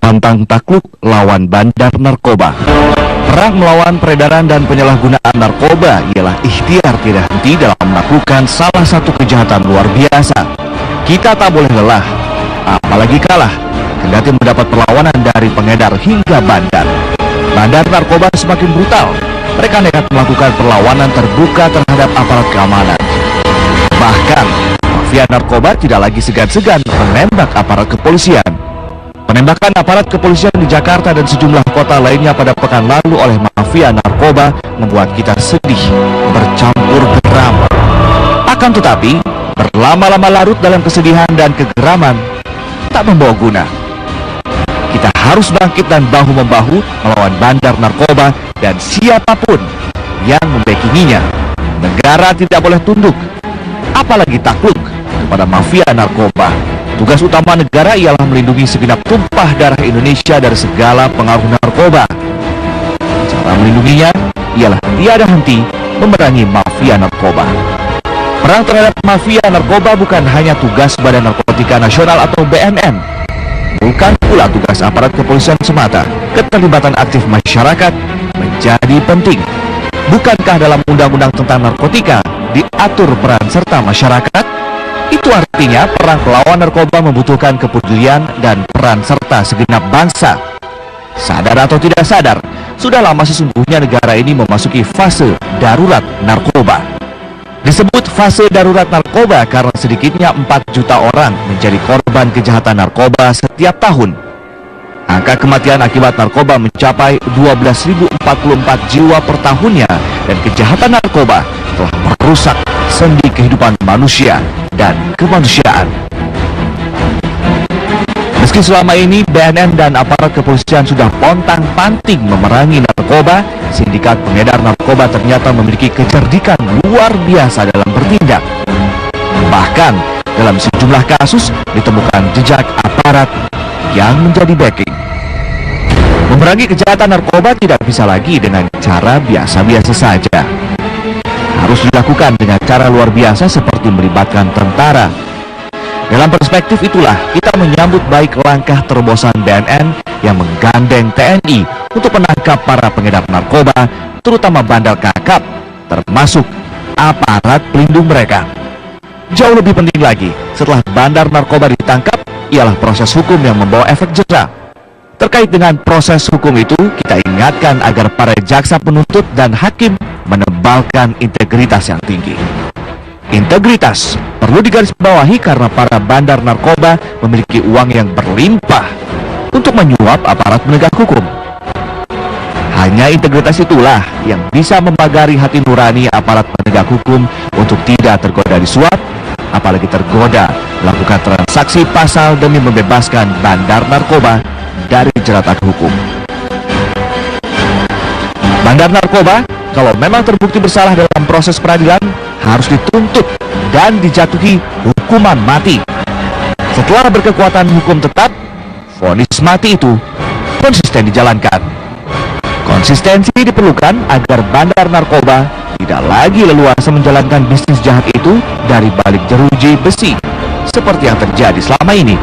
Pantang takluk lawan bandar narkoba. Perang melawan peredaran dan penyalahgunaan narkoba ialah ikhtiar tidak henti dalam menaklukkan salah satu kejahatan luar biasa. Kita tak boleh lelah, apalagi kalah, kendati mendapat perlawanan dari pengedar hingga bandar. Bandar narkoba semakin brutal. Mereka nekat melakukan perlawanan terbuka terhadap aparat keamanan. Bahkan, mafia narkoba tidak lagi segan-segan menembak aparat kepolisian. Penembakan aparat kepolisian di Jakarta dan sejumlah kota lainnya pada pekan lalu oleh mafia narkoba membuat kita sedih, bercampur geram. Akan tetapi, berlama-lama larut dalam kesedihan dan kegeraman tak membawa guna. Kita harus bangkit dan bahu-membahu melawan bandar narkoba dan siapapun yang membackinginya. Negara tidak boleh tunduk, apalagi takluk kepada mafia narkoba. Tugas utama negara ialah melindungi segenap tumpah darah Indonesia dari segala pengaruh narkoba. Cara melindunginya ialah tiada henti memerangi mafia narkoba. Perang terhadap mafia narkoba bukan hanya tugas Badan Narkotika Nasional atau BNN, bukan pula tugas aparat kepolisian semata. Keterlibatan aktif masyarakat menjadi penting. Bukankah dalam Undang-Undang tentang narkotika diatur peran serta masyarakat? Itu artinya perang melawan narkoba membutuhkan kepedulian dan peran serta segenap bangsa. Sadar atau tidak sadar, sudah lama sesungguhnya negara ini memasuki fase darurat narkoba. Disebut fase darurat narkoba karena sedikitnya 4 juta orang menjadi korban kejahatan narkoba setiap tahun. Angka kematian akibat narkoba mencapai 12.044 jiwa per tahunnya, dan kejahatan narkoba telah merusak sendi kehidupan manusia dan kemanusiaan. Meski selama ini BNN dan aparat kepolisian sudah pontang-panting memerangi narkoba, sindikat pengedar narkoba ternyata memiliki kecerdikan luar biasa dalam bertindak. Bahkan dalam sejumlah kasus ditemukan jejak aparat yang menjadi backing. Memerangi kejahatan narkoba tidak bisa lagi dengan cara biasa-biasa saja. Harus dilakukan dengan cara luar biasa seperti melibatkan tentara. Dalam perspektif itulah kita menyambut baik langkah terobosan BNN yang menggandeng TNI untuk menangkap para pengedar narkoba, terutama bandar kakap, termasuk aparat pelindung mereka. Jauh lebih penting lagi, setelah bandar narkoba ditangkap, ialah proses hukum yang membawa efek jera. Terkait dengan proses hukum itu, kita ingatkan agar para jaksa penuntut dan hakim menebalkan integritas yang tinggi. Integritas perlu digarisbawahi karena para bandar narkoba memiliki uang yang berlimpah untuk menyuap aparat penegak hukum. Hanya integritas itulah yang bisa membagari hati nurani aparat penegak hukum untuk tidak tergoda disuap, apalagi tergoda melakukan transaksi pasal demi membebaskan bandar narkoba dari jeratan hukum. Bandar narkoba, kalau memang terbukti bersalah dalam proses peradilan, harus dituntut dan dijatuhi hukuman mati. Setelah berkekuatan hukum tetap, vonis mati itu konsisten dijalankan. Konsistensi diperlukan agar bandar narkoba tidak lagi leluasa menjalankan bisnis jahat itu dari balik jeruji besi, seperti yang terjadi selama ini.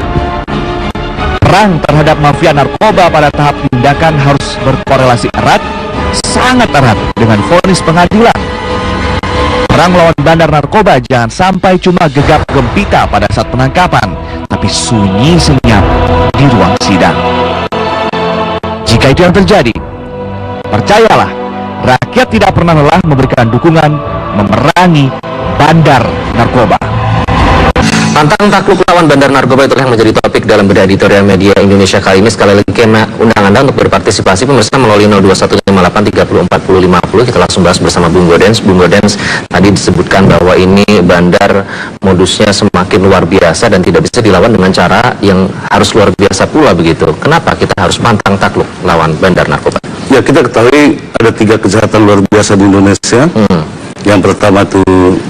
Perang terhadap mafia narkoba pada tahap tindakan harus berkorelasi erat, sangat erat dengan vonis pengadilan. Perang melawan bandar narkoba jangan sampai cuma gegap gempita pada saat penangkapan, tapi sunyi senyap di ruang sidang. Jika itu yang terjadi, percayalah, rakyat tidak pernah lelah memberikan dukungan memerangi bandar narkoba. Pantang takluk lawan bandar narkoba itulah yang menjadi topik dalam bedah editorial media Indonesia kali ini. Sekali lagi undang Anda untuk berpartisipasi pemirsa melalui 021583050. Kita langsung bahas bersama Bung Gaudens. Bung Gaudens, tadi disebutkan bahwa ini bandar modusnya semakin luar biasa dan tidak bisa dilawan dengan cara yang harus luar biasa pula begitu. Kenapa kita harus pantang takluk lawan bandar narkoba? Ya, kita ketahui ada 3 kejahatan luar biasa di Indonesia. Yang pertama itu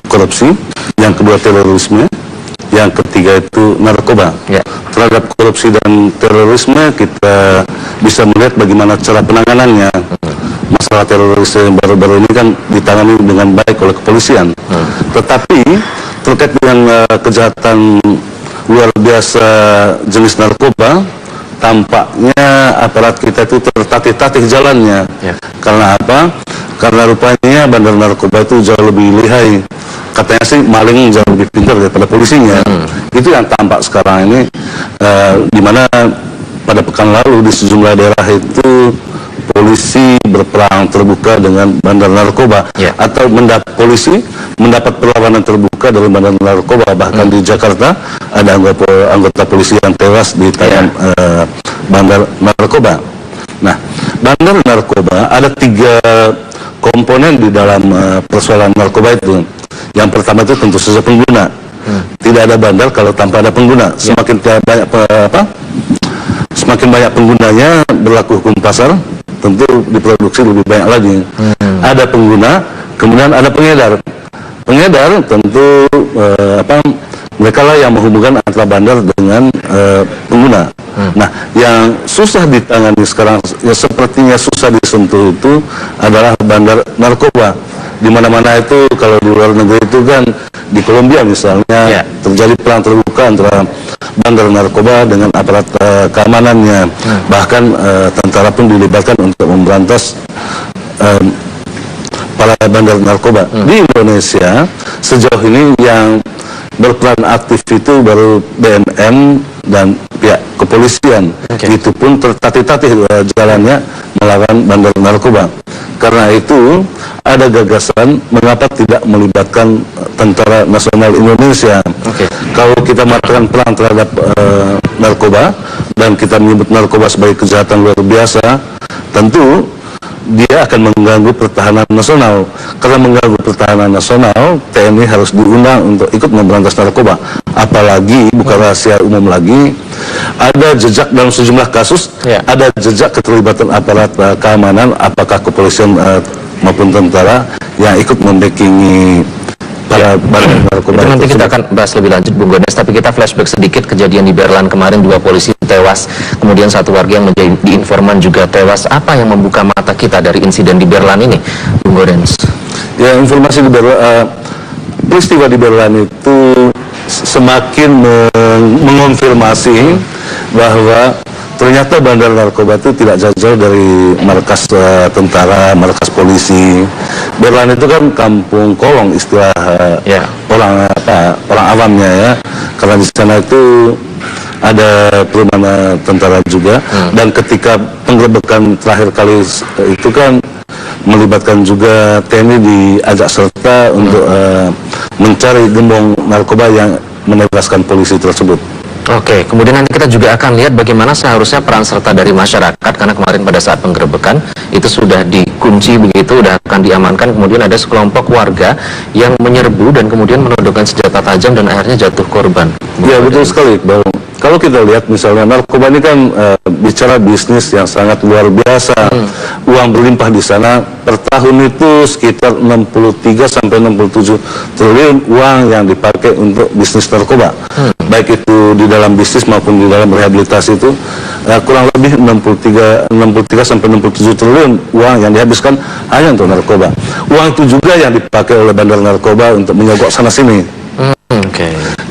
korupsi, yang kedua terorisme, yang ketiga itu narkoba. Terhadap korupsi dan terorisme kita bisa melihat bagaimana cara penanganannya. Masalah terorisme yang baru-baru ini kan ditangani dengan baik oleh kepolisian. Tetapi terkait dengan kejahatan luar biasa jenis narkoba, tampaknya aparat kita itu tertatih-tatih jalannya. Karena apa? Karena rupanya bandar narkoba itu jauh lebih lihai. Katanya sih maling jauh lebih pintar daripada polisinya. Itu yang tampak sekarang ini, di mana pada pekan lalu di sejumlah daerah itu polisi berperang terbuka dengan bandar narkoba, atau polisi mendapat perlawanan terbuka dari bandar narkoba. Bahkan di Jakarta ada anggota polisi yang tewas di tangan bandar narkoba. Nah, bandar narkoba ada 3 komponen di dalam persoalan narkoba itu. Yang pertama itu tentu saja pengguna. Tidak ada bandar kalau tanpa ada pengguna. Semakin banyak semakin banyak penggunanya, berlaku hukum pasar, tentu diproduksi lebih banyak lagi. Ada pengguna, kemudian ada pengedar. Pengedar tentu mereka lah yang menghubungkan antara bandar dengan pengguna. Nah, yang susah ditangani sekarang, ya sepertinya susah disentuh itu adalah bandar narkoba. Di mana-mana itu, kalau di luar negeri itu kan, di Kolombia misalnya terjadi perang terbuka antara bandar narkoba dengan aparat keamanannya. Bahkan tentara pun dilibatkan untuk memberantas para bandar narkoba. Di Indonesia sejauh ini yang berperan aktif itu baru BNN dan pihak kepolisian. Itu pun tertatih-tatih jalannya melawan bandar narkoba. Karena itu ada gagasan mengapa tidak melibatkan Tentara Nasional Indonesia. Kalau kita melakukan perang terhadap narkoba dan kita menyebut narkoba sebagai kejahatan luar biasa, tentu dia akan mengganggu pertahanan nasional. Karena mengganggu pertahanan nasional, TNI harus diundang untuk ikut memberantas narkoba. Apalagi, bukan rahasia umum lagi, ada jejak dalam sejumlah kasus, ada jejak keterlibatan aparat keamanan, apakah kepolisian maupun tentara yang ikut membackingi para bandar narkoba. Itu nanti kita akan bahas lebih lanjut, Bung Godes. Tapi kita flashback sedikit kejadian di Berlan kemarin, 2 polisi tewas, kemudian 1 warga yang menjadi informan juga tewas. Apa yang membuka mata kita dari insiden di Berlan ini, Bung Godes? Ya, informasi di Berlan, peristiwa di Berlan itu semakin mengonfirmasi bahwa ternyata bandar narkoba itu tidak jauh dari markas tentara, markas polisi. Berlan itu kan kampung kolong istilah orang awamnya ya. Karena di sana itu ada perumahan tentara juga. Dan ketika penggerebekan terakhir kali itu kan melibatkan juga TNI diajak serta untuk mencari gembong narkoba yang menewaskan polisi tersebut. Oke, kemudian nanti kita juga akan lihat bagaimana seharusnya peran serta dari masyarakat, karena kemarin pada saat penggerebekan itu sudah dikunci begitu, sudah akan diamankan, kemudian ada sekelompok warga yang menyerbu dan kemudian menodongkan senjata tajam dan akhirnya jatuh korban. Ya, betul sekali, Bang. Kalau kita lihat misalnya narkoba ini kan bicara bisnis yang sangat luar biasa. Uang berlimpah di sana per tahun itu sekitar 63 sampai 67 triliun uang yang dipakai untuk bisnis narkoba. Baik itu di dalam bisnis maupun di dalam rehabilitasi itu kurang lebih 63 sampai 67 triliun uang yang dihabiskan hanya untuk narkoba. Uang itu juga yang dipakai oleh bandar narkoba untuk menyogok sana sini.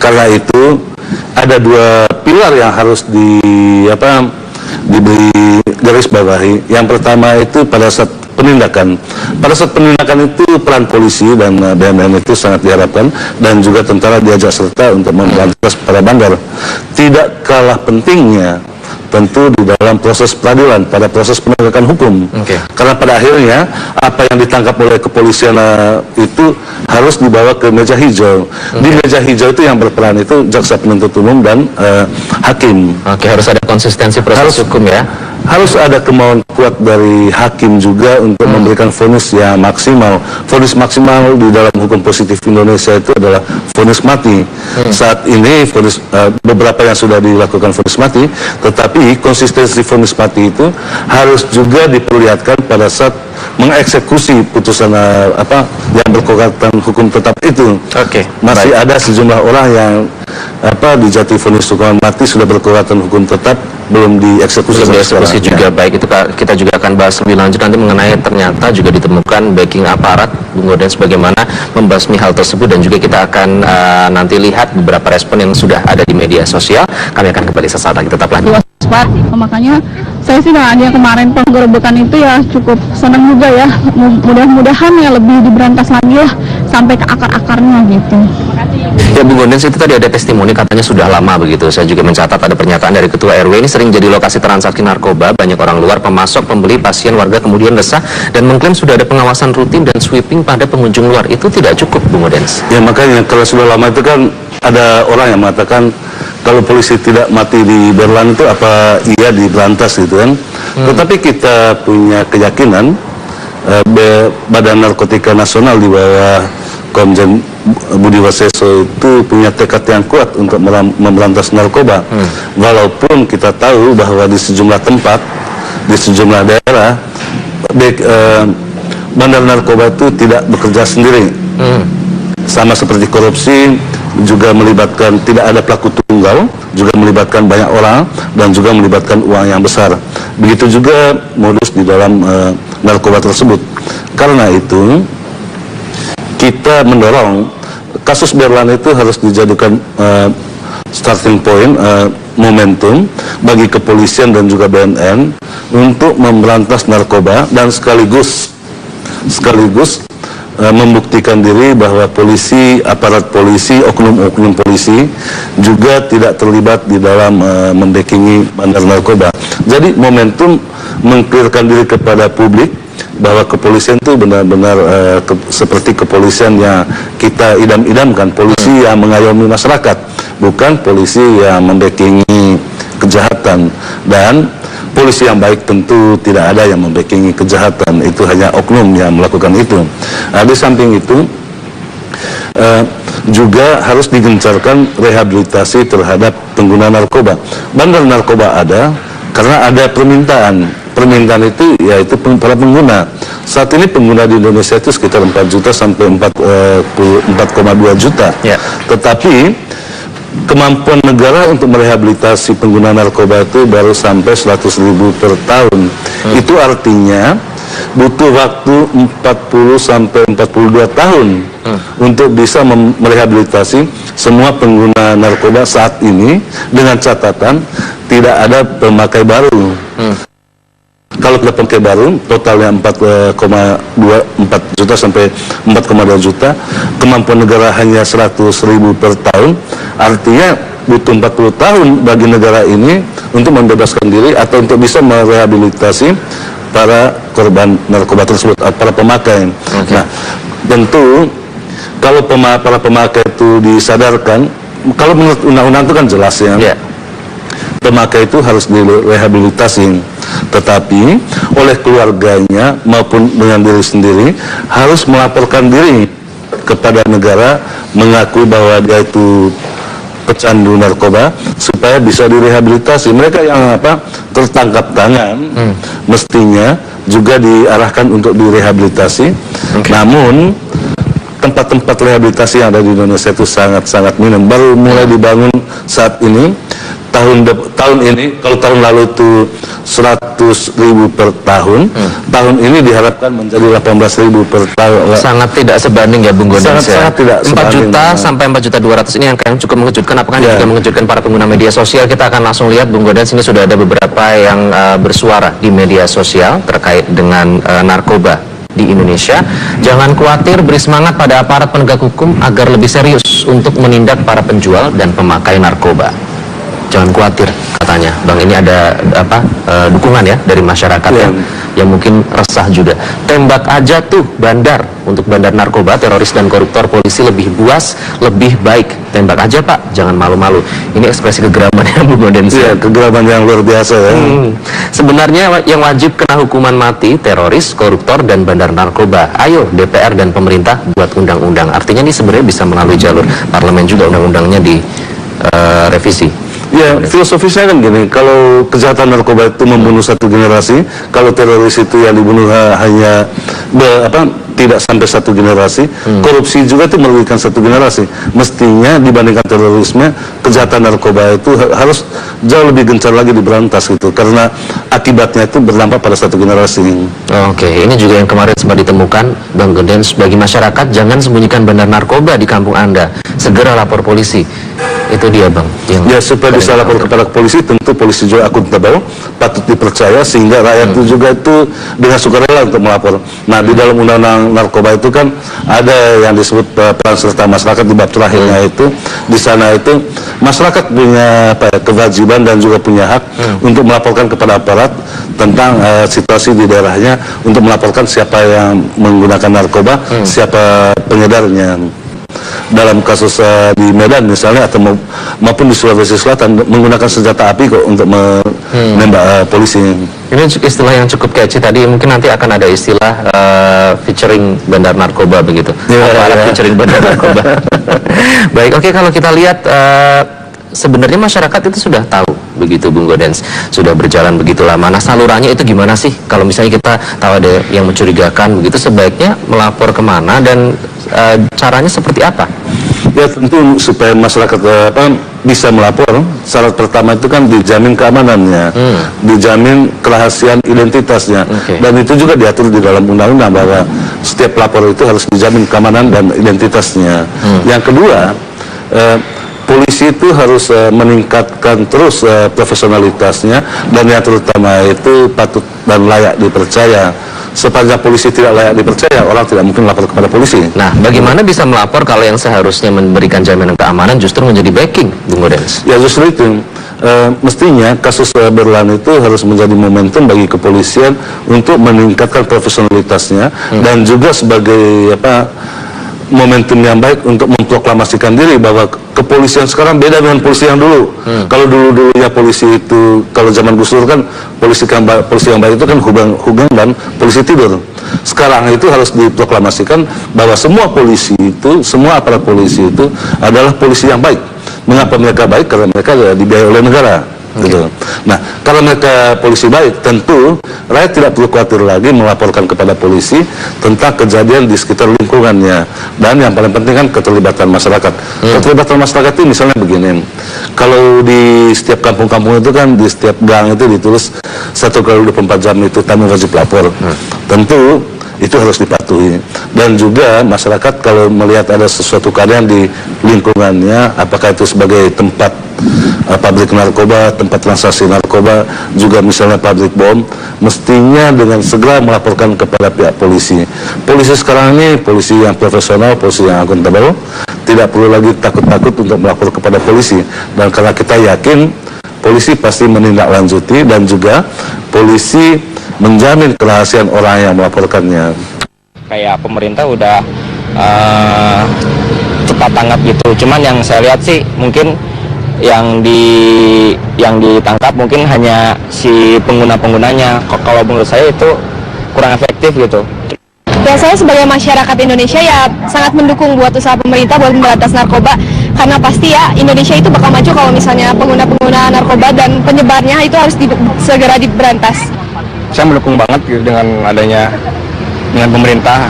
Karena itu ada 2 pilar yang harus diberi garis bawahi. Yang pertama itu pada saat penindakan. Pada saat penindakan itu peran polisi dan BNN itu sangat diharapkan, dan juga tentara diajak serta untuk memberantas para bandar. Tidak kalah pentingnya tentu di dalam proses peradilan, pada proses penegakan hukum. Karena pada akhirnya apa yang ditangkap oleh kepolisian itu harus dibawa ke meja hijau. Di meja hijau itu yang berperan itu jaksa penuntut umum dan hakim. Harus ada konsistensi proses hukum ya. Harus ada kemauan kuat dari hakim juga untuk memberikan vonis yang maksimal. Vonis maksimal di dalam hukum positif Indonesia itu adalah vonis mati. Saat ini vonis, beberapa yang sudah dilakukan vonis mati, tetapi konsistensi vonis mati itu harus juga diperlihatkan pada saat mengeksekusi putusan yang berkekuatan hukum tetap itu. Masih ada sejumlah orang yang dijatuhi vonis hukuman mati sudah berkekuatan hukum tetap, belum dieksekusi juga. Baik, itu kita juga akan bahas lebih lanjut nanti mengenai ternyata juga ditemukan backing aparat, Bung Godes, bagaimana membasmi hal tersebut, dan juga kita akan nanti lihat beberapa respon yang sudah ada di media sosial. Kami akan kembali sesaat lagi, tetaplah di Makanya saya sih dengan adanya kemarin penggerebekan itu ya cukup senang juga ya. Mudah-mudahan ya lebih diberantas lagi ya sampai ke akar-akarnya gitu. Ya Bung Gondens, itu tadi ada testimoni katanya sudah lama begitu. Saya juga mencatat ada pernyataan dari Ketua RW, ini sering jadi lokasi transaksi narkoba. Banyak orang luar, pemasok, pembeli, pasien, warga kemudian resah dan mengklaim sudah ada pengawasan rutin dan sweeping pada pengunjung luar. Itu tidak cukup Bung Gondens. Ya makanya kalau sudah lama itu kan ada orang yang mengatakan kalau polisi tidak mati di Berlan itu apa iya di Berantas gitu kan. Tetapi kita punya keyakinan Badan Narkotika Nasional di bawah Komjen Budi Waseso itu punya tekad yang kuat untuk memberantas narkoba. Walaupun kita tahu bahwa di sejumlah tempat, di sejumlah daerah, bandar narkoba itu tidak bekerja sendiri. Sama seperti korupsi, juga melibatkan tidak ada pelaku tunggal, juga melibatkan banyak orang dan juga melibatkan uang yang besar. Begitu juga modus di dalam narkoba tersebut. Karena itu kita mendorong kasus Berlan itu harus dijadikan starting point, momentum bagi kepolisian dan juga BNN untuk memberantas narkoba dan sekaligus membuktikan diri bahwa polisi, aparat polisi, oknum-oknum polisi juga tidak terlibat di dalam membackingi bandar narkoba. Jadi momentum mengklirkan diri kepada publik bahwa kepolisian itu benar-benar seperti kepolisian yang kita idam-idamkan, polisi yang mengayomi masyarakat, bukan polisi yang membackingi kejahatan. Dan polisi yang baik tentu tidak ada yang membackingi kejahatan, itu hanya oknum yang melakukan itu. Nah, di samping itu juga harus digencarkan rehabilitasi terhadap pengguna narkoba. Bandar narkoba ada karena ada permintaan. Permintaan itu yaitu para pengguna. Saat ini pengguna di Indonesia itu sekitar 4 juta sampai 4,2 juta. Ya. Tetapi kemampuan negara untuk merehabilitasi pengguna narkoba itu baru sampai 100.000 per tahun. Itu artinya butuh waktu 40 sampai 42 tahun untuk bisa merehabilitasi semua pengguna narkoba saat ini, dengan catatan tidak ada pemakai baru. Kalau kita pakai baru, totalnya 4 juta sampai 4,2 juta, kemampuan negara hanya 100.000 per tahun, artinya butuh 40 tahun bagi negara ini untuk membebaskan diri atau untuk bisa merehabilitasi para korban narkoba tersebut, para pemakai. Nah, tentu kalau para pemakai itu disadarkan, kalau menurut undang-undang itu kan jelas ya, pemakai itu harus direhabilitasi. Tetapi oleh keluarganya maupun dengan diri sendiri harus melaporkan diri kepada negara, mengakui bahwa dia itu pecandu narkoba supaya bisa direhabilitasi. Mereka yang tertangkap tangan mestinya juga diarahkan untuk direhabilitasi. Namun tempat-tempat rehabilitasi yang ada di Indonesia itu sangat-sangat minim, baru mulai dibangun saat ini. Tahun ini, kalau tahun lalu itu 100.000 per tahun, tahun ini diharapkan menjadi 18.000 per tahun. Sangat tidak sebanding ya Bung Gondens. Sangat tidak 4 juta sampai 4.200.000 ini angka yang cukup mengejutkan. Apakah ini juga mengejutkan para pengguna media sosial? Kita akan langsung lihat Bung Gondens, ini sudah ada beberapa yang bersuara di media sosial terkait dengan narkoba di Indonesia. Jangan khawatir, beri semangat pada aparat penegak hukum agar lebih serius untuk menindak para penjual dan pemakai narkoba. Jangan khawatir katanya Bang, ini ada dukungan ya dari masyarakat yang mungkin resah juga. Tembak aja tuh bandar, untuk bandar narkoba, teroris dan koruptor, polisi lebih buas, lebih baik. Tembak aja Pak, jangan malu-malu. Ini ekspresi kegeraman yang Bung Gondens. Iya, kegeraman yang luar biasa ya. Sebenarnya yang wajib kena hukuman mati teroris, koruptor dan bandar narkoba. Ayo DPR dan pemerintah buat undang-undang. Artinya ini sebenarnya bisa melalui jalur parlemen juga, undang-undangnya di revisi. Ya, filosofisnya kan gini, kalau kejahatan narkoba itu membunuh satu generasi, kalau teroris itu yang dibunuh hanya tidak sampai satu generasi, korupsi juga itu merugikan satu generasi. Mestinya dibandingkan terorisme, kejahatan narkoba itu harus jauh lebih gencar lagi diberantas gitu, karena akibatnya itu berdampak pada satu generasi. Oke, ini juga yang kemarin sempat ditemukan Bang Gondens, bagi masyarakat jangan sembunyikan bandar narkoba di kampung Anda, segera lapor polisi. Itu dia bang. Ya, supaya bisa lapor kepada polisi, tentu polisi juga akuntabel, patut dipercaya, sehingga rakyat itu juga itu dengan sukarela untuk melapor. Nah, di dalam undang-undang narkoba itu kan ada yang disebut peran serta masyarakat di bab terakhirnya itu. Di sana itu masyarakat punya kewajiban dan juga punya hak untuk melaporkan kepada aparat tentang situasi di daerahnya, untuk melaporkan siapa yang menggunakan narkoba, siapa pengedarnya. Dalam kasus di Medan misalnya, atau maupun di Sulawesi Selatan, menggunakan senjata api kok untuk menembak polisi. Ini istilah yang cukup catchy tadi, mungkin nanti akan ada istilah featuring bandar narkoba begitu. Featuring bandar narkoba. Baik, oke, kalau kita lihat sebenarnya masyarakat itu sudah tahu begitu Bung Gaudens, sudah berjalan begitu lama. Nah, salurannya itu gimana sih? Kalau misalnya kita tahu ada yang mencurigakan begitu, sebaiknya melapor kemana dan caranya seperti apa? Ya, tentu supaya masyarakat bisa melapor, syarat pertama itu kan dijamin keamanannya, dijamin kerahasiaan identitasnya, dan itu juga diatur di dalam undang-undang bahwa setiap pelapor itu harus dijamin keamanan dan identitasnya. Yang kedua, polisi itu harus meningkatkan terus profesionalitasnya, dan yang terutama itu patut dan layak dipercaya. Sepanjang polisi tidak layak dipercaya, orang tidak mungkin lapor kepada polisi. Nah, bagaimana bisa melapor kalau yang seharusnya memberikan jaminan keamanan justru menjadi backing, Bung Gaudens? Ya, justru itu. Mestinya kasus Berlan itu harus menjadi momentum bagi kepolisian untuk meningkatkan profesionalitasnya, dan juga sebagai momentum yang baik untuk memproklamasikan diri bahwa kepolisian sekarang beda dengan polisi yang dulu. Kalau dulu-dulunya polisi itu, kalau zaman Gus Dur kan polisi yang baik itu kan Hugeng dan polisi tidur. Sekarang itu harus diproklamasikan bahwa semua polisi itu, semua aparat polisi itu adalah polisi yang baik. Mengapa mereka baik? Karena mereka dibiayai oleh negara. Gitu. Nah, kalau mereka polisi baik, tentu rakyat tidak perlu khawatir lagi melaporkan kepada polisi tentang kejadian di sekitar lingkungannya. Dan yang paling penting kan keterlibatan masyarakat. Keterlibatan masyarakat itu misalnya begini, kalau di setiap kampung-kampung itu kan, di setiap gang itu ditulis 1x24 jam itu tamu wajib lapor. Tentu itu harus dipatuhi. Dan juga masyarakat kalau melihat ada sesuatu keadaan di lingkungannya, apakah itu sebagai tempat pabrik narkoba, tempat transaksi narkoba, juga misalnya pabrik bom, mestinya dengan segera melaporkan kepada pihak polisi. Polisi sekarang ini polisi yang profesional, polisi yang akuntabel, tidak perlu lagi takut-takut untuk melapor kepada polisi. Dan karena kita yakin polisi pasti menindaklanjuti, dan juga polisi menjamin kerahasiaan orang yang melaporkannya. Kayak pemerintah udah cepat tanggap gitu. Cuman yang saya lihat sih mungkin yang ditangkap mungkin hanya si pengguna-penggunanya. Kalau menurut saya itu kurang efektif gitu. Ya, saya sebagai masyarakat Indonesia ya sangat mendukung buat usaha pemerintah buat memberantas narkoba, karena pasti ya Indonesia itu bakal maju kalau misalnya pengguna-pengguna narkoba dan penyebarnya itu harus segera diberantas. Saya mendukung banget gitu dengan adanya pemerintah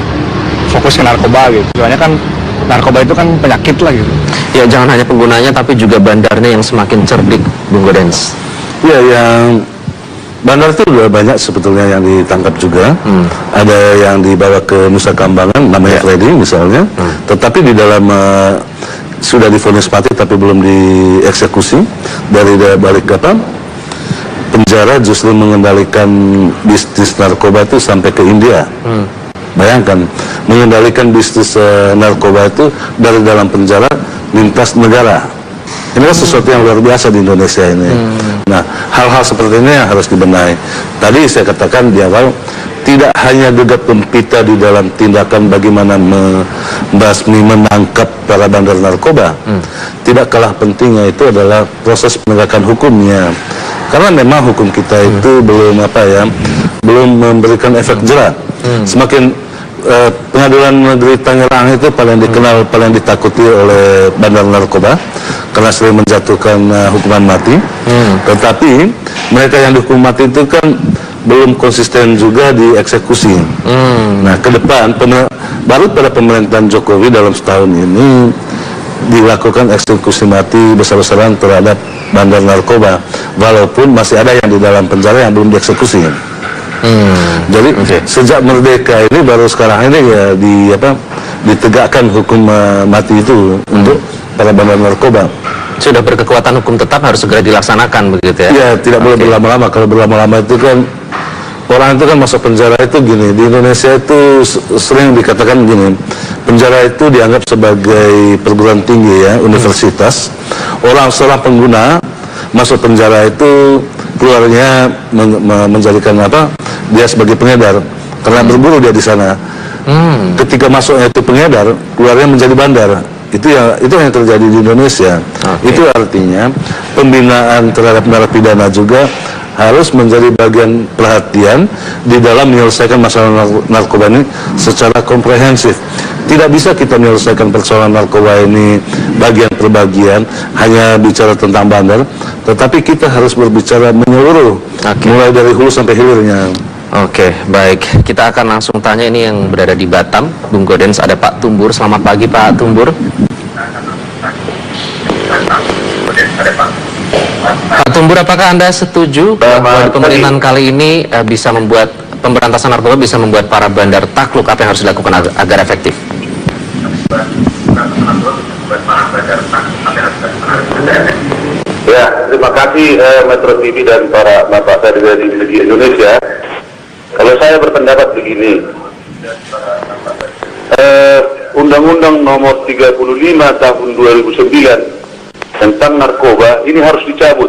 fokus ke narkoba gitu. Soalnya kan narkoba itu kan penyakit lah gitu. Ya, jangan hanya penggunanya tapi juga bandarnya yang semakin cerdik, Bung Gaudens. Ya, yang bandar itu udah banyak sebetulnya yang ditangkap juga. Ada yang dibawa ke Nusa Kambangan, namanya Freddy misalnya. Tetapi di dalam sudah divonis mati tapi belum dieksekusi. Dari balik penjara justru mengendalikan bisnis narkoba itu sampai ke India. Bayangkan, mengendalikan bisnis narkoba itu dari dalam penjara lintas negara. Ini kan sesuatu yang luar biasa di Indonesia ini. Nah, hal-hal seperti ini yang harus dibenahi. Tadi saya katakan di awal, tidak hanya gegap gempita di dalam tindakan bagaimana membasmi, menangkap para bandar narkoba. Tidak kalah pentingnya itu adalah proses penegakan hukumnya. Karena memang hukum kita itu belum belum memberikan efek jerah. Semakin Pengadilan Negeri Tangerang itu paling dikenal, paling ditakuti oleh bandar narkoba karena sering menjatuhkan hukuman mati. Tetapi mereka yang dihukum mati itu kan belum konsisten juga dieksekusi. Nah, ke depan baru pada pemerintahan Jokowi dalam setahun ini dilakukan eksekusi mati besar-besaran terhadap bandar narkoba, walaupun masih ada yang di dalam penjara yang belum dieksekusi. Jadi sejak merdeka ini baru sekarang ini ya ditegakkan hukum mati itu untuk para bandar narkoba. sudah berkekuatan hukum tetap harus segera dilaksanakan begitu ya? Ya, tidak boleh berlama-lama. Kalau berlama-lama itu kan orang itu kan masuk penjara itu gini. Di Indonesia itu sering dikatakan gini, penjara itu dianggap sebagai perguruan tinggi ya, universitas. Seorang pengguna masuk penjara itu keluarnya menjadikan apa? Dia sebagai pengedar karena berburu dia di sana. Ketika masuknya itu pengedar, keluarnya menjadi bandar. Itu yang terjadi di Indonesia. Itu artinya pembinaan terhadap narapidana juga harus menjadi bagian perhatian di dalam menyelesaikan masalah narkoba ini secara komprehensif. Tidak bisa kita menyelesaikan persoalan narkoba ini bagian per bagian, hanya bicara tentang bandar, tetapi kita harus berbicara menyeluruh, mulai dari hulu sampai hilirnya. Oke, baik. Kita akan langsung tanya ini yang berada di Batam, Bung Gaudens, ada Pak Tumbur. Selamat pagi Pak Tumbur. Pak Tumbur, apakah Anda setuju bahwa pemerintahan kali ini bisa membuat pemberantasan narkoba bisa membuat para bandar takluk? Apa yang harus dilakukan agar efektif? Ya, terima kasih Metro TV dan para bapak dari media Indonesia. Kalau saya berpendapat begini, Undang-Undang Nomor 35 Tahun 2009 tentang narkoba ini harus dicabut.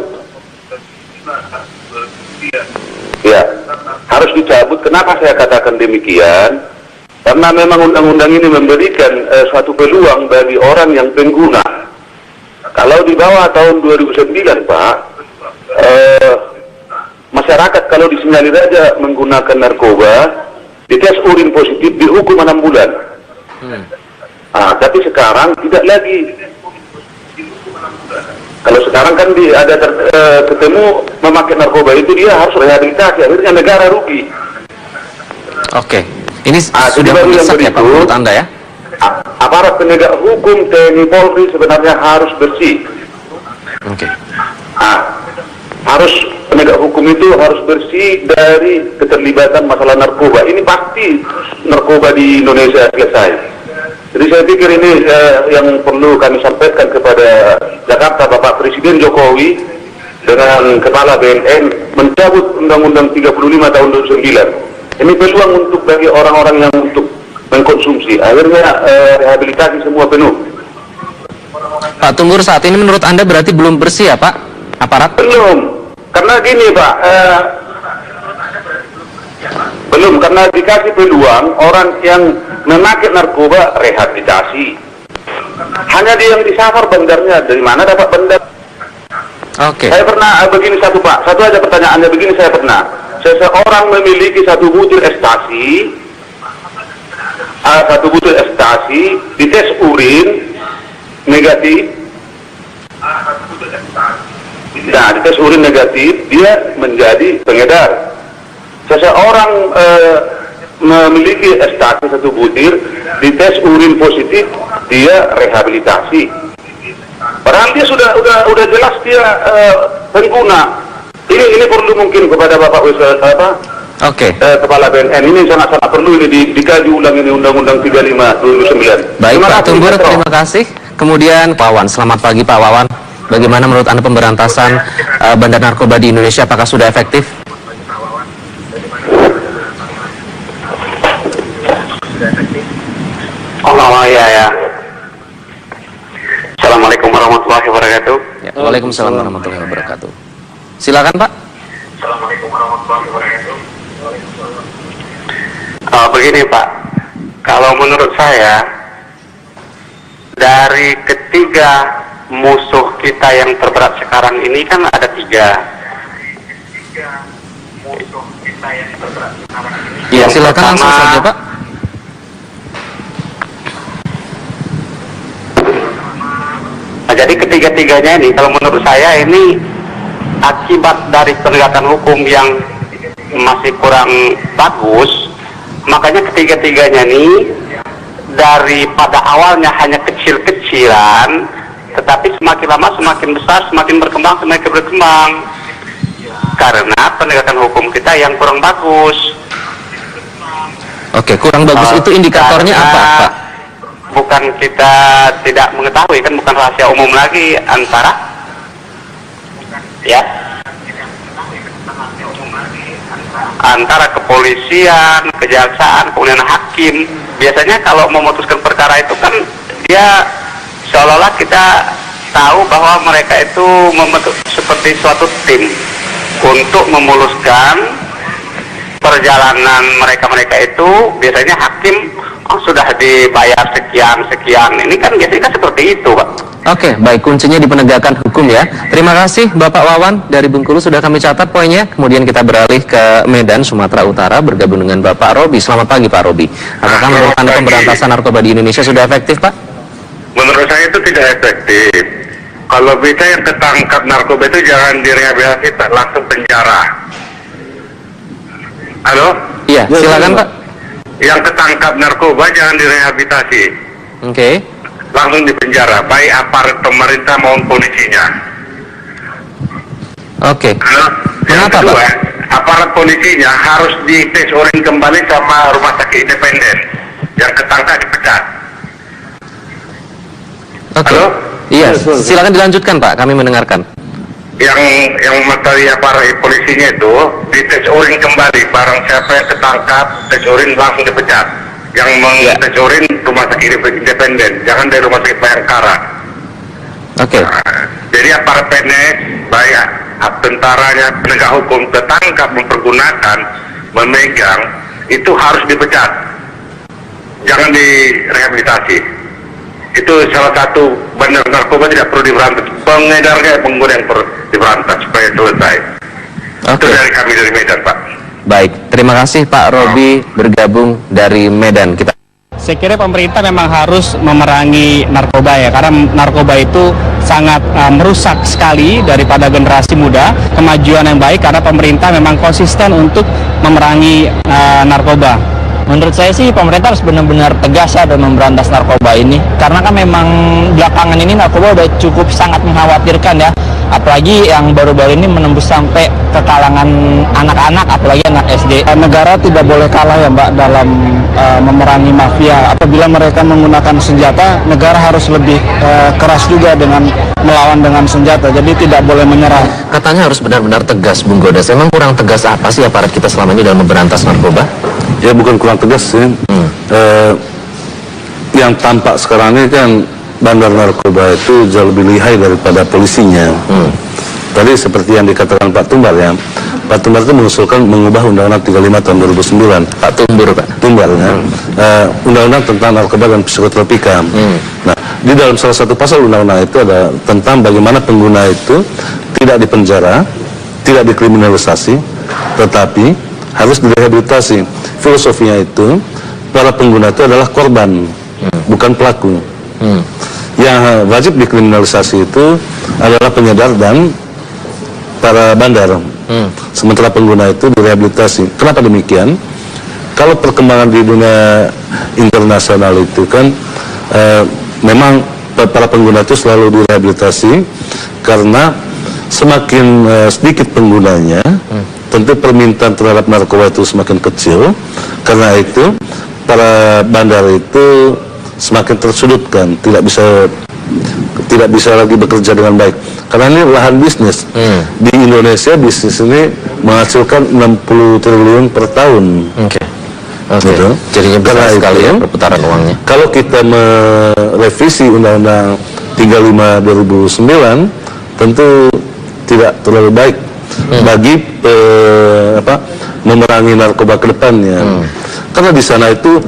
Ya, harus dicabut. Kenapa saya katakan demikian? Karena memang undang-undang ini memberikan suatu peluang bagi orang yang pengguna. Kalau di bawah tahun 2009, Pak, masyarakat kalau disinyalir aja menggunakan narkoba, dites urin positif, dihukum 6 bulan. Tapi sekarang tidak lagi. Kalau sekarang kan ada ketemu memakai narkoba itu dia harus rehabilitasi, akhirnya negara rugi. Oke, ini sudah mendesak ya Pak menurut Anda ya? Aparat penegak hukum TNI Polri sebenarnya harus bersih. Oke. Harus penegak hukum itu harus bersih dari keterlibatan masalah narkoba. Ini pasti narkoba di Indonesia selesai. Jadi saya pikir ini yang perlu kami sampaikan kepada Jakarta, Bapak Presiden Jokowi dengan Kepala BNN mencabut Undang-Undang 35 tahun 2009. Ini peluang untuk bagi orang-orang yang untuk mengkonsumsi. Akhirnya rehabilitasi semua penuh. Pak Tumbur, saat ini menurut Anda berarti belum bersih ya Pak aparat? Belum. Karena gini Pak, belum, karena dikasih peluang orang yang memakai narkoba rehabilitasi. Hanya dia yang disafar bandarnya, dari mana dapat bandar? Oke. Saya pernah begini satu Pak, satu aja pertanyaannya begini saya pernah. Seseorang memiliki satu butir ekstasi, dites urin negatif. Nah, dites urin negatif, dia menjadi pengedar. Seseorang memiliki ekstasi satu butir, dites urin positif, dia rehabilitasi. Padahal dia sudah jelas dia pengguna. Ini perlu mungkin kepada Bapak Kepala BNN ini sangat-sangat perlu ini dikaji ulang ini Undang-Undang 35 2009. Baik Pak Tumbur, terima kasih. Kemudian Pak Wawan, selamat pagi Pak Wawan. Bagaimana menurut Anda pemberantasan bandar narkoba di Indonesia? Apakah sudah efektif? Ya. Assalamualaikum warahmatullahi wabarakatuh. Ya, waalaikumsalam warahmatullahi wabarakatuh. Silakan Pak. Assalamualaikum warahmatullahi wabarakatuh. Begini Pak, kalau menurut saya dari ketiga musuh kita yang terberat sekarang ini kan ada tiga. Ya, silakan langsung saja Pak. Jadi ketiga-tiganya ini kalau menurut saya ini akibat dari penegakan hukum yang masih kurang bagus, makanya ketiga-tiganya ini daripada awalnya hanya kecil-kecilan, tetapi semakin lama semakin besar, semakin berkembang karena penegakan hukum kita yang kurang bagus. Oke, kurang bagus itu indikatornya apa Pak? bukan kita tidak mengetahui, kan bukan rahasia umum lagi antara kepolisian, kejaksaan, kemudian hakim. Biasanya kalau memutuskan perkara itu kan dia seolah-olah kita tahu bahwa mereka itu membentuk seperti suatu tim untuk memuluskan perjalanan mereka itu. Biasanya hakim sudah dibayar sekian. Ini kan biasanya seperti itu, Pak. Oke, baik, kuncinya di penegakan hukum ya. Terima kasih Bapak Wawan dari Bengkulu, sudah kami catat poinnya. Kemudian kita beralih ke Medan, Sumatera Utara, bergabung dengan Bapak Robi. Selamat pagi Pak Robi. Apakah menurut Anda pemberantasan narkoba di Indonesia sudah efektif, Pak? Menurut saya itu tidak efektif. Kalau bisa yang tertangkap narkoba itu jangan direhabilitasi, langsung penjara. Halo? Iya, silakan Pak. Yang ketangkap narkoba jangan direhabilitasi. Oke. Langsung dipenjara, baik aparat pemerintah maupun polisinya. Oke. Yang Kenapa, kedua, Pak? aparat polisinya harus dites urin kembali sama rumah sakit independen. Yang ketangkap dipecat. Oke. Halo? Iya, silakan dilanjutkan Pak, kami mendengarkan. Yang materi aparat polisinya itu dites urin kembali, barang siapa yang ketangkap tes urin langsung dipecat. Yang mengtes urin rumah sakit independen, jangan dari rumah sakit Bayangkara. Oke. Jadi aparat PNS, baik tentaranya, penegak hukum ketangkap mempergunakan, memegang, itu harus dipecat. Jangan direhabilitasi. Itu salah satu bandar narkoba tidak perlu diberantas. Pengedarnya, pengguna yang perlu diberantas supaya selesai. Itu dari kami dari Medan, Pak. Baik, terima kasih Pak Robi bergabung dari Medan. Saya kira pemerintah memang harus memerangi narkoba ya, karena narkoba itu sangat merusak sekali daripada generasi muda. Kemajuan yang baik karena pemerintah memang konsisten untuk memerangi narkoba. Menurut saya sih pemerintah harus benar-benar tegas ya dalam memberantas narkoba ini, karena kan memang belakangan ini narkoba udah cukup sangat mengkhawatirkan ya, apalagi yang baru-baru ini menembus sampai ke kalangan anak-anak, apalagi anak SD. Negara tidak boleh kalah ya Mbak dalam memerangi mafia. Apabila mereka menggunakan senjata, negara harus lebih keras juga dengan melawan dengan senjata, jadi tidak boleh menyerah. Katanya harus benar-benar tegas, Bung Godes. Emang kurang tegas apa sih aparat kita selama ini dalam memberantas narkoba? Ya bukan kurang tegas sih. Yang tampak sekarang ini kan bandar narkoba itu jauh lebih lihai daripada polisinya. Tadi seperti yang dikatakan Pak Tumbar ya, Pak Tumbar itu mengusulkan mengubah Undang-Undang 35 tahun 2009. Pak Tumbur, Pak. Tumbar ya. Undang-Undang tentang narkoba dan psikotropika. Nah, di dalam salah satu pasal undang-undang itu ada tentang bagaimana pengguna itu tidak dipenjara, tidak dikriminalisasi, tetapi harus direhabilitasi. Filosofinya itu para pengguna itu adalah korban, bukan pelaku. Yang wajib dikriminalisasi itu adalah pengedar dan para bandar. Sementara pengguna itu direhabilitasi. Kenapa demikian? Kalau perkembangan di dunia internasional itu kan memang para pengguna itu selalu direhabilitasi karena semakin sedikit penggunanya, tentu permintaan terhadap narkoba itu semakin kecil. Karena itu para bandar itu semakin tersudutkan, tidak bisa lagi bekerja dengan baik. Karena ini lahan bisnis. Di Indonesia bisnis ini menghasilkan 60 triliun per tahun. Gitu. Jadinya besar sekali ya perputaran uangnya. Kalau kita merevisi Undang-Undang 35 2009, tentu tidak terlalu baik bagi memerangi narkoba ke depannya. Karena di sana itu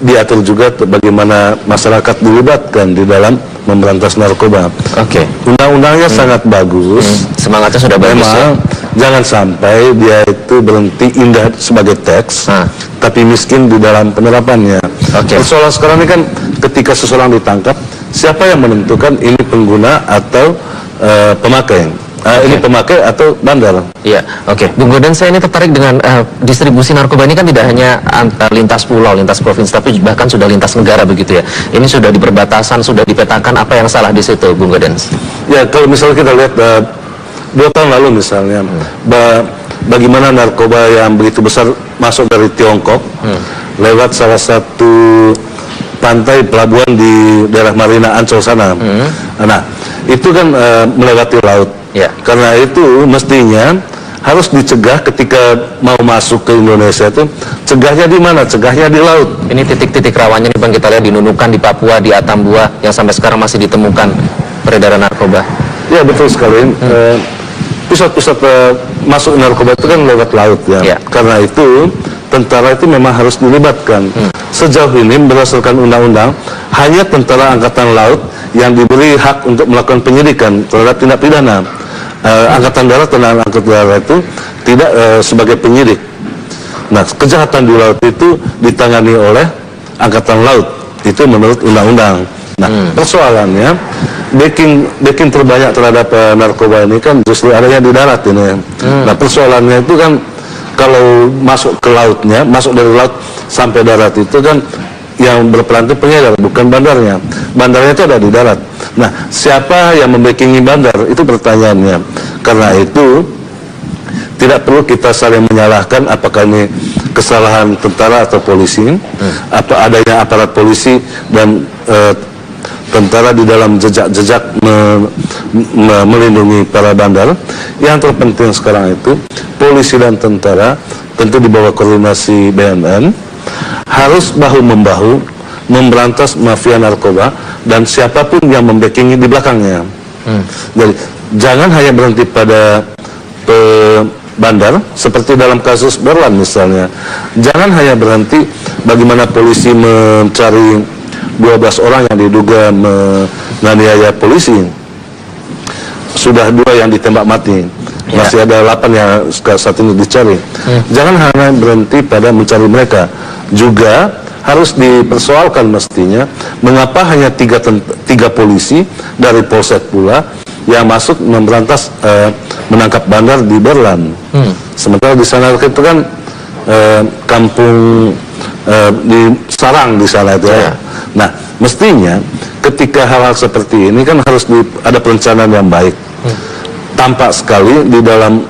diatur juga bagaimana masyarakat dilibatkan di dalam memberantas narkoba. Undang-undangnya sangat bagus. Semangatnya sudah bagus ya. Jangan sampai dia itu berhenti indah sebagai teks, tapi miskin di dalam penerapannya. Persoalan sekarang ini kan ketika seseorang ditangkap, siapa yang menentukan ini pengguna atau pemakai? Ini pemakai atau bandar? Iya, Bung Goden, saya ini tertarik dengan distribusi narkoba ini kan tidak hanya antar lintas pulau, lintas provinsi, tapi bahkan sudah lintas negara begitu ya. Ini sudah di perbatasan, sudah dipetakan, apa yang salah di situ, Bung Goden? Ya, kalau misalnya kita lihat 2 tahun lalu misalnya, bagaimana narkoba yang begitu besar masuk dari Tiongkok lewat salah satu pantai pelabuhan di daerah Marina Ancol sana. Nah, itu kan melewati laut. Karena itu mestinya harus dicegah ketika mau masuk ke Indonesia itu, cegahnya di mana? Cegahnya di laut. Ini titik-titik rawannya nih Bang, kita lihat di Nunukan, di Papua, di Atambua yang sampai sekarang masih ditemukan peredaran narkoba. Ya betul sekali. Pusat-pusat masuk narkoba itu kan lewat laut ya. Karena itu tentara itu memang harus dilibatkan. Sejauh ini berdasarkan undang-undang hanya tentara angkatan laut yang diberi hak untuk melakukan penyidikan terhadap tindak pidana. Angkatan darat dan angkatan darat itu tidak sebagai penyidik. Nah, kejahatan di laut itu ditangani oleh angkatan laut, itu menurut undang-undang. Nah, persoalannya backing terbanyak terhadap narkoba ini kan justru adanya di darat ini. Nah, persoalannya itu kan kalau masuk ke lautnya, masuk dari laut sampai darat itu kan yang berperan itu pengedar, bukan bandarnya. Bandarnya itu ada di darat. Nah, siapa yang membackingi bandar? Itu pertanyaannya. Karena itu tidak perlu kita saling menyalahkan apakah ini kesalahan tentara atau polisi, apa adanya aparat polisi dan tentara di dalam jejak-jejak melindungi para bandar. Yang terpenting sekarang itu polisi dan tentara tentu di bawah koordinasi BNN harus bahu-membahu memberantas mafia narkoba dan siapapun yang membackingi di belakangnya. Jadi jangan hanya berhenti pada bandar seperti dalam kasus Berlan misalnya. Jangan hanya berhenti bagaimana polisi mencari 12 orang yang diduga menganiaya polisi. Sudah 2 yang ditembak mati. Masih ada 8 yang saat ini dicari. Jangan hanya berhenti pada mencari mereka. Juga harus dipersoalkan mestinya mengapa hanya 3 polisi dari Polsek pula yang masuk memberantas menangkap bandar di Berlan. Sementara di sana itu kan kampung di Sarang di sana itu ya. Nah, mestinya ketika hal-hal seperti ini kan harus ada perencanaan yang baik. Tampak sekali di dalam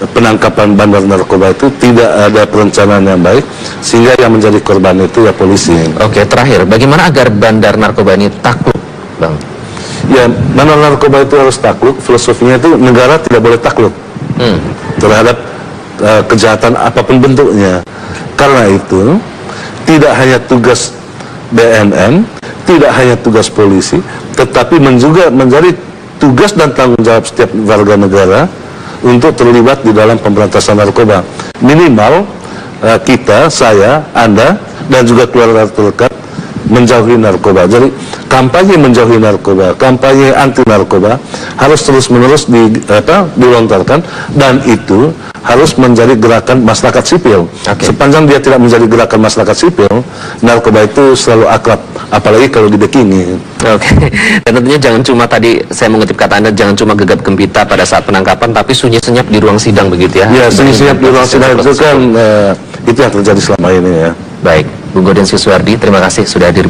penangkapan bandar narkoba itu tidak ada perencanaan yang baik sehingga yang menjadi korban itu ya polisi. Oke, terakhir, bagaimana agar bandar narkoba ini takluk, Bang? Ya, bandar narkoba itu harus takluk. Filosofinya itu negara tidak boleh takluk terhadap kejahatan apapun bentuknya. Karena itu tidak hanya tugas BNN, tidak hanya tugas polisi, tetapi juga menjadi tugas dan tanggung jawab setiap warga negara untuk terlibat di dalam pemberantasan narkoba. Minimal kita, saya, Anda, dan juga keluarga terdekat menjauhi narkoba. Jadi kampanye menjauhi narkoba, kampanye anti narkoba harus terus-menerus dilontarkan dan itu harus menjadi gerakan masyarakat sipil. Sepanjang dia tidak menjadi gerakan masyarakat sipil, narkoba itu selalu akrab, apalagi kalau dibackingi. Dan tentunya jangan cuma tadi saya mengutip kata Anda, jangan cuma gegap gempita pada saat penangkapan, tapi sunyi senyap di ruang sidang begitu ya. Ya, sunyi senyap di ruang sidang itu kan itu yang terjadi selama ini ya. Baik, Bung Gaudens Yuswardi, terima kasih sudah hadir.